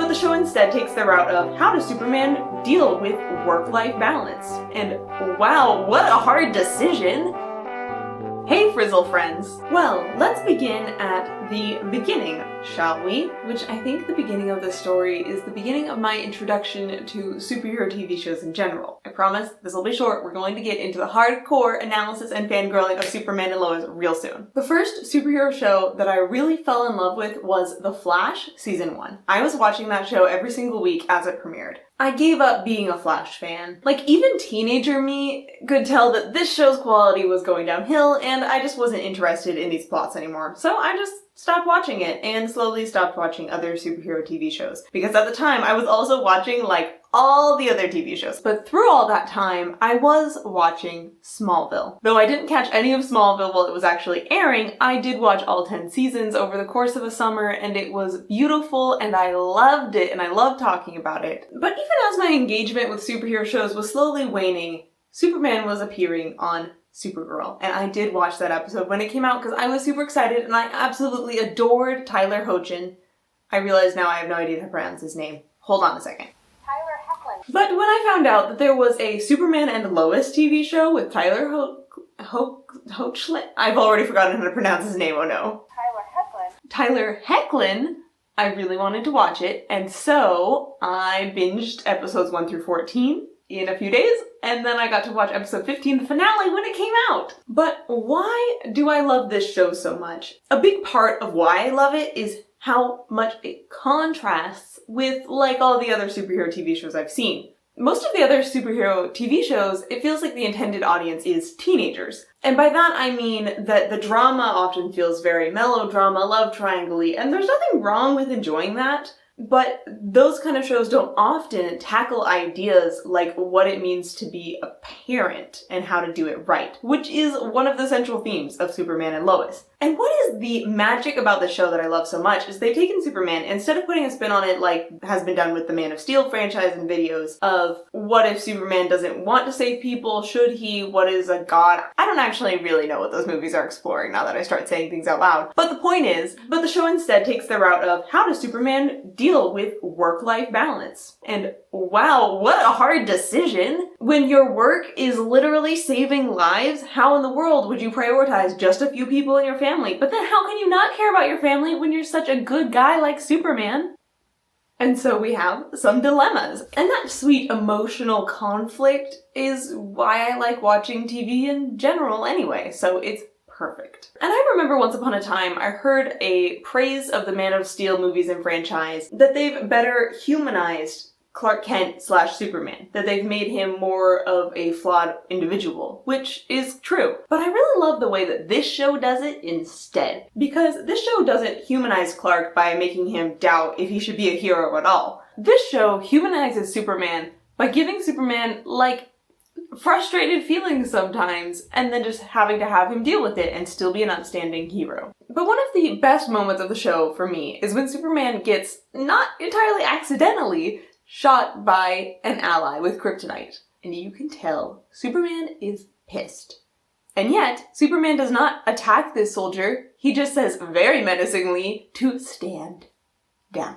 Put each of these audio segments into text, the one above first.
But the show instead takes the route of how does Superman deal with work-life balance? And wow, what a hard decision! Hey Frizzle friends! Well, let's begin at the beginning, shall we? Which I think the beginning of this story is the beginning of my introduction to superhero TV shows in general. I promise this will be short. We're going to get into the hardcore analysis and fangirling of Superman and Lois real soon. The first superhero show that I really fell in love with was The Flash Season 1. I was watching that show every single week as it premiered. I gave up being a Flash fan. Like, even teenager me could tell that this show's quality was going downhill, and I just wasn't interested in these plots anymore. So I just stopped watching it, and slowly stopped watching other superhero TV shows. Because at the time, I was also watching, like, all the other TV shows. But through all that time, I was watching Smallville. Though I didn't catch any of Smallville while it was actually airing, I did watch all 10 seasons over the course of a summer, and it was beautiful, and I loved it, and I loved talking about it. But even as my engagement with superhero shows was slowly waning, Superman was appearing on Supergirl. And I did watch that episode when it came out because I was super excited, and I absolutely adored Tyler Hoechlin. I realize now I have no idea how to pronounce his name. Hold on a second. But when I found out that there was a Superman and Lois TV show with Tyler Hoechlin, I've already forgotten how to pronounce his name, oh no. Tyler Hoechlin, I really wanted to watch it, and so I binged episodes 1 through 14 in a few days, and then I got to watch episode 15, the finale, when it came out. But why do I love this show so much? A big part of why I love it is how much it contrasts with, like, all the other superhero TV shows I've seen. Most of the other superhero TV shows, it feels like the intended audience is teenagers. And by that I mean that the drama often feels very melodrama, love triangle-y, and there's nothing wrong with enjoying that. But those kind of shows don't often tackle ideas like what it means to be a parent and how to do it right, which is one of the central themes of Superman and Lois. And what is the magic about the show that I love so much is they've taken Superman, instead of putting a spin on it like has been done with the Man of Steel franchise and videos of what if Superman doesn't want to save people, should he, what is a god? I don't actually really know what those movies are exploring now that I start saying things out loud. But the point is, the show instead takes the route of how does Superman deal with work-life balance? And wow, what a hard decision! When your work is literally saving lives, how in the world would you prioritize just a few people in your family? But then how can you not care about your family when you're such a good guy like Superman? And so we have some dilemmas. And that sweet emotional conflict is why I like watching TV in general anyway, so it's perfect. And I remember once upon a time I heard a praise of the Man of Steel movies and franchise that they've better humanized Clark Kent / Superman, that they've made him more of a flawed individual, which is true. But I really love the way that this show does it instead. Because this show doesn't humanize Clark by making him doubt if he should be a hero at all. This show humanizes Superman by giving Superman, like, frustrated feelings sometimes, and then just having to have him deal with it and still be an upstanding hero. But one of the best moments of the show for me is when Superman gets, not entirely accidentally, shot by an ally with kryptonite. And you can tell Superman is pissed. And yet, Superman does not attack this soldier. He just says very menacingly to stand down.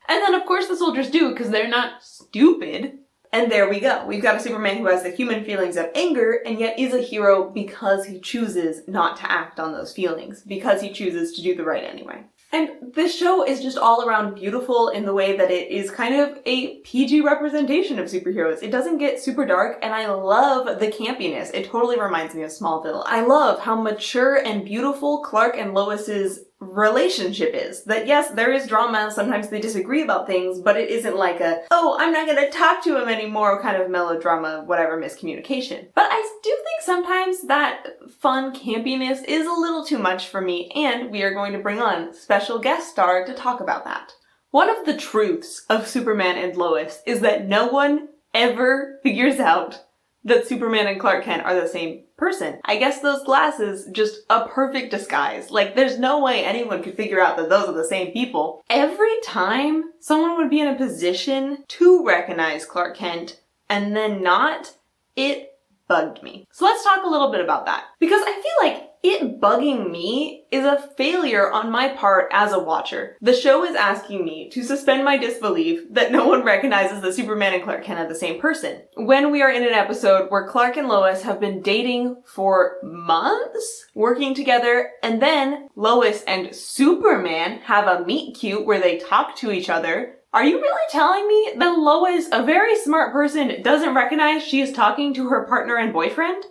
And then of course the soldiers do, because they're not stupid. And there we go. We've got a Superman who has the human feelings of anger and yet is a hero because he chooses not to act on those feelings, because he chooses to do the right anyway. And this show is just all around beautiful in the way that it is kind of a PG representation of superheroes. It doesn't get super dark, and I love the campiness. It totally reminds me of Smallville. I love how mature and beautiful Clark and Lois's relationship is. That yes, there is drama, sometimes they disagree about things, but it isn't like a, oh, I'm not gonna talk to him anymore kind of melodrama, whatever, miscommunication. But I do think sometimes that fun campiness is a little too much for me, and we are going to bring on special guest star to talk about that. One of the truths of Superman and Lois is that no one ever figures out that Superman and Clark Kent are the same person. I guess those glasses, just a perfect disguise. Like, there's no way anyone could figure out that those are the same people. Every time someone would be in a position to recognize Clark Kent and then not, it bugged me. So let's talk a little bit about that. Because I feel like it bugging me is a failure on my part as a watcher. The show is asking me to suspend my disbelief that no one recognizes that Superman and Clark Kent are the same person. When we are in an episode where Clark and Lois have been dating for months, working together, and then Lois and Superman have a meet cute where they talk to each other. Are you really telling me that Lois, a very smart person, doesn't recognize she is talking to her partner and boyfriend?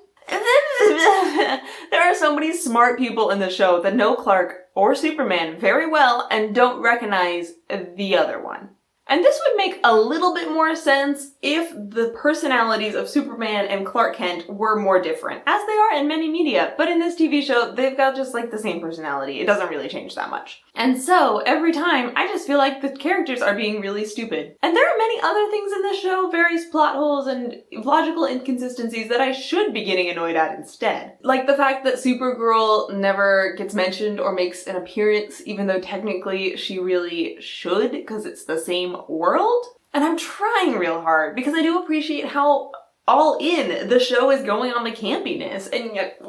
There are so many smart people in the show that know Clark or Superman very well and don't recognize the other one. And this would make a little bit more sense if the personalities of Superman and Clark Kent were more different, as they are in many media. But in this TV show, they've got just like the same personality. It doesn't really change that much. And so every time, I just feel like the characters are being really stupid. And there are many other things in this show, various plot holes and logical inconsistencies that I should be getting annoyed at instead. Like the fact that Supergirl never gets mentioned or makes an appearance, even though technically she really should, because it's the same world. And I'm trying real hard because I do appreciate how all in the show is going on the campiness, and yet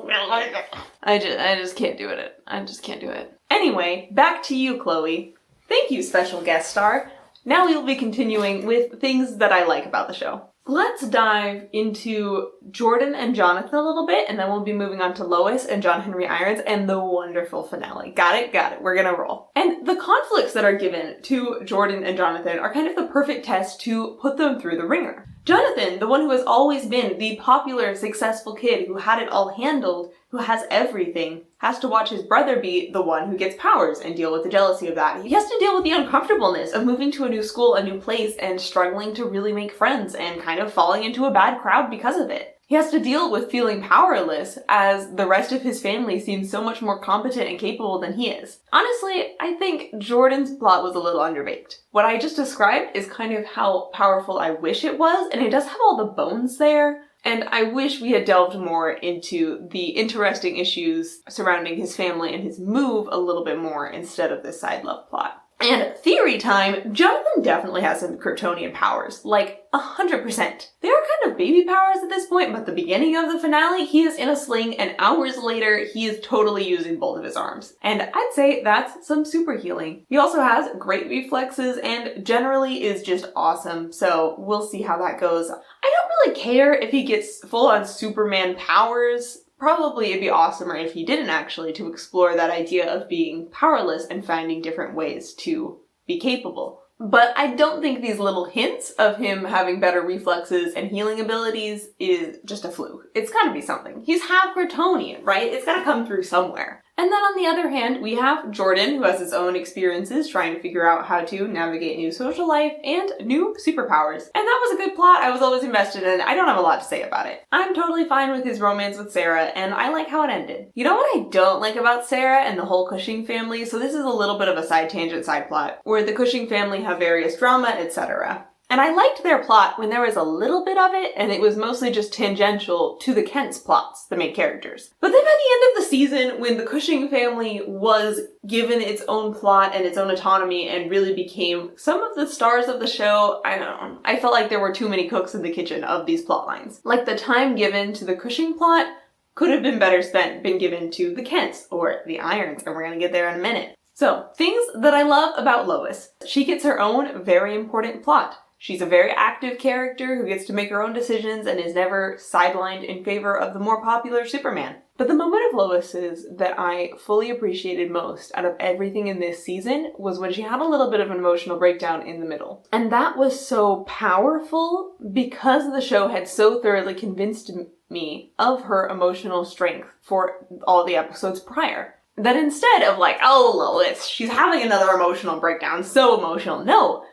I just can't do it. I just can't do it. Anyway, back to you, Chloe. Thank you, special guest star. Now we will be continuing with things that I like about the show. Let's dive into Jordan and Jonathan a little bit, and then we'll be moving on to Lois and John Henry Irons and the wonderful finale. Got it? Got it. We're gonna roll. And the conflicts that are given to Jordan and Jonathan are kind of the perfect test to put them through the ringer. Jonathan, the one who has always been the popular, successful kid who had it all handled, who has everything, has to watch his brother be the one who gets powers and deal with the jealousy of that. He has to deal with the uncomfortableness of moving to a new school, a new place, and struggling to really make friends and kind of falling into a bad crowd because of it. He has to deal with feeling powerless as the rest of his family seems so much more competent and capable than he is. Honestly, I think Jordan's plot was a little underbaked. What I just described is kind of how powerful I wish it was, and it does have all the bones there. And I wish we had delved more into the interesting issues surrounding his family and his move a little bit more instead of this side love plot. And theory time, Jonathan definitely has some Kryptonian powers, like 100%. They are kind of baby powers at this point, but the beginning of the finale, he is in a sling, and hours later, he is totally using both of his arms. And I'd say that's some super healing. He also has great reflexes and generally is just awesome, so we'll see how that goes. I don't really care if he gets full-on Superman powers. Probably it'd be awesomer if he didn't actually, to explore that idea of being powerless and finding different ways to be capable. But I don't think these little hints of him having better reflexes and healing abilities is just a fluke. It's gotta be something. He's half Kryptonian, right? It's gotta come through somewhere. And then on the other hand, we have Jordan, who has his own experiences trying to figure out how to navigate new social life and new superpowers. And that was a good plot I was always invested in. I don't have a lot to say about it. I'm totally fine with his romance with Sarah, and I like how it ended. You know what I don't like about Sarah and the whole Cushing family? So this is a little bit of a side tangent side plot, where the Cushing family have various drama, etc. And I liked their plot when there was a little bit of it, and it was mostly just tangential to the Kent's plots, the main characters. But then by the end of the season, when the Cushing family was given its own plot and its own autonomy and really became some of the stars of the show, I don't know, I felt like there were too many cooks in the kitchen of these plot lines. Like the time given to the Cushing plot could have been better been given to the Kents or the Irons, and we're gonna get there in a minute. So, things that I love about Lois. She gets her own very important plot. She's a very active character who gets to make her own decisions and is never sidelined in favor of the more popular Superman. But the moment of Lois's that I fully appreciated most out of everything in this season was when she had a little bit of an emotional breakdown in the middle. And that was so powerful because the show had so thoroughly convinced me of her emotional strength for all the episodes prior. That instead of like, oh, Lois, she's having another emotional breakdown, so emotional. No.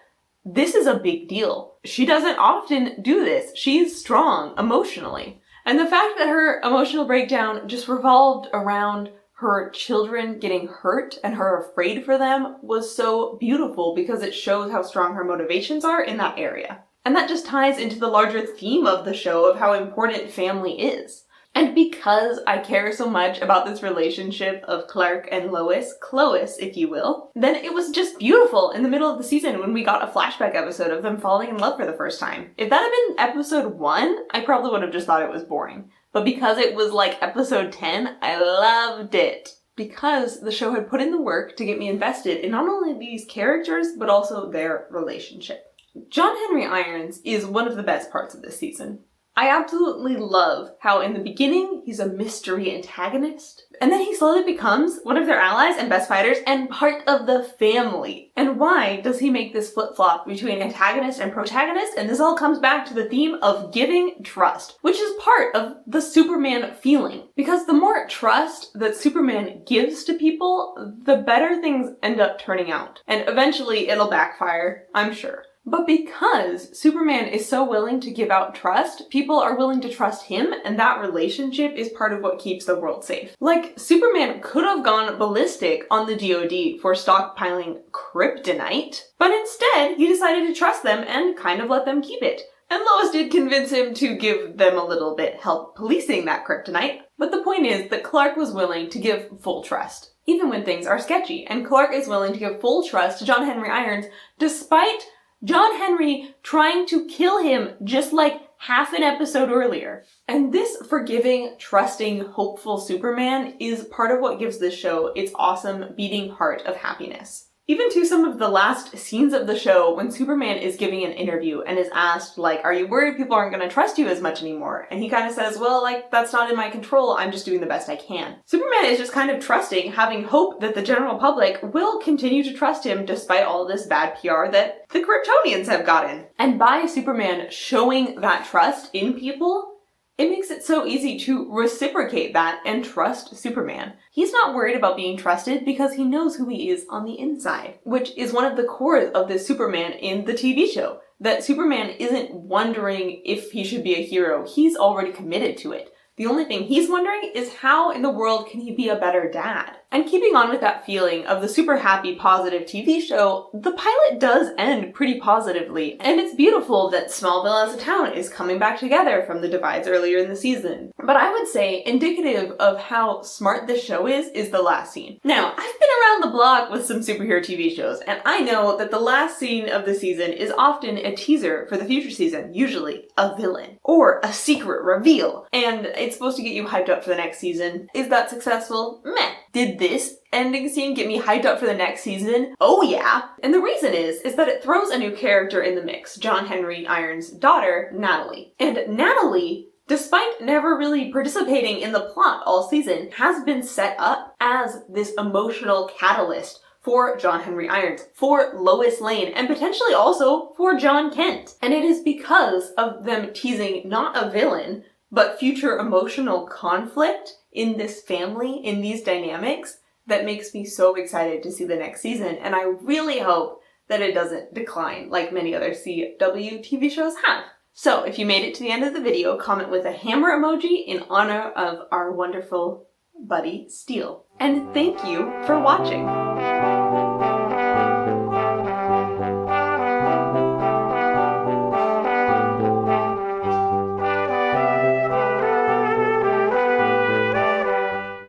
This is a big deal. She doesn't often do this. She's strong emotionally. And the fact that her emotional breakdown just revolved around her children getting hurt and her afraid for them was so beautiful because it shows how strong her motivations are in that area. And that just ties into the larger theme of the show of how important family is. And because I care so much about this relationship of Clark and Lois, Clois, if you will, then it was just beautiful in the middle of the season when we got a flashback episode of them falling in love for the first time. If that had been episode 1, I probably would have just thought it was boring. But because it was like episode 10, I loved it. Because the show had put in the work to get me invested in not only these characters, but also their relationship. John Henry Irons is one of the best parts of this season. I absolutely love how in the beginning he's a mystery antagonist, and then he slowly becomes one of their allies and best fighters and part of the family. And why does he make this flip-flop between antagonist and protagonist? And this all comes back to the theme of giving trust, which is part of the Superman feeling. Because the more trust that Superman gives to people, the better things end up turning out. And eventually it'll backfire, I'm sure. But because Superman is so willing to give out trust, people are willing to trust him, and that relationship is part of what keeps the world safe. Like, Superman could have gone ballistic on the DoD for stockpiling kryptonite, but instead he decided to trust them and kind of let them keep it. And Lois did convince him to give them a little bit help policing that kryptonite. But the point is that Clark was willing to give full trust, even when things are sketchy, and Clark is willing to give full trust to John Henry Irons despite John Henry trying to kill him just like half an episode earlier. And this forgiving, trusting, hopeful Superman is part of what gives this show its awesome beating heart of happiness. Even to some of the last scenes of the show when Superman is giving an interview and is asked, like, are you worried people aren't going to trust you as much anymore? And he kind of says, well, like, that's not in my control, I'm just doing the best I can. Superman is just kind of trusting, having hope that the general public will continue to trust him despite all this bad PR that the Kryptonians have gotten. And by Superman showing that trust in people, it makes it so easy to reciprocate that and trust Superman. He's not worried about being trusted because he knows who he is on the inside, which is one of the cores of this Superman in the TV show. That Superman isn't wondering if he should be a hero, he's already committed to it. The only thing he's wondering is how in the world can he be a better dad? And keeping on with that feeling of the super happy, positive TV show, the pilot does end pretty positively. And it's beautiful that Smallville as a town is coming back together from the divides earlier in the season. But I would say indicative of how smart this show is the last scene. Now, I've been around the block with some superhero TV shows, and I know that the last scene of the season is often a teaser for the future season, usually a villain or a secret reveal. And it's supposed to get you hyped up for the next season. Is that successful? Meh. Did this ending scene get me hyped up for the next season? Oh yeah! And the reason is that it throws a new character in the mix, John Henry Irons' daughter, Natalie. And Natalie, despite never really participating in the plot all season, has been set up as this emotional catalyst for John Henry Irons, for Lois Lane, and potentially also for John Kent. And it is because of them teasing not a villain, but future emotional conflict in this family, in these dynamics, that makes me so excited to see the next season. And I really hope that it doesn't decline like many other CW TV shows have. So if you made it to the end of the video, comment with a hammer emoji in honor of our wonderful buddy, Steel. And thank you for watching.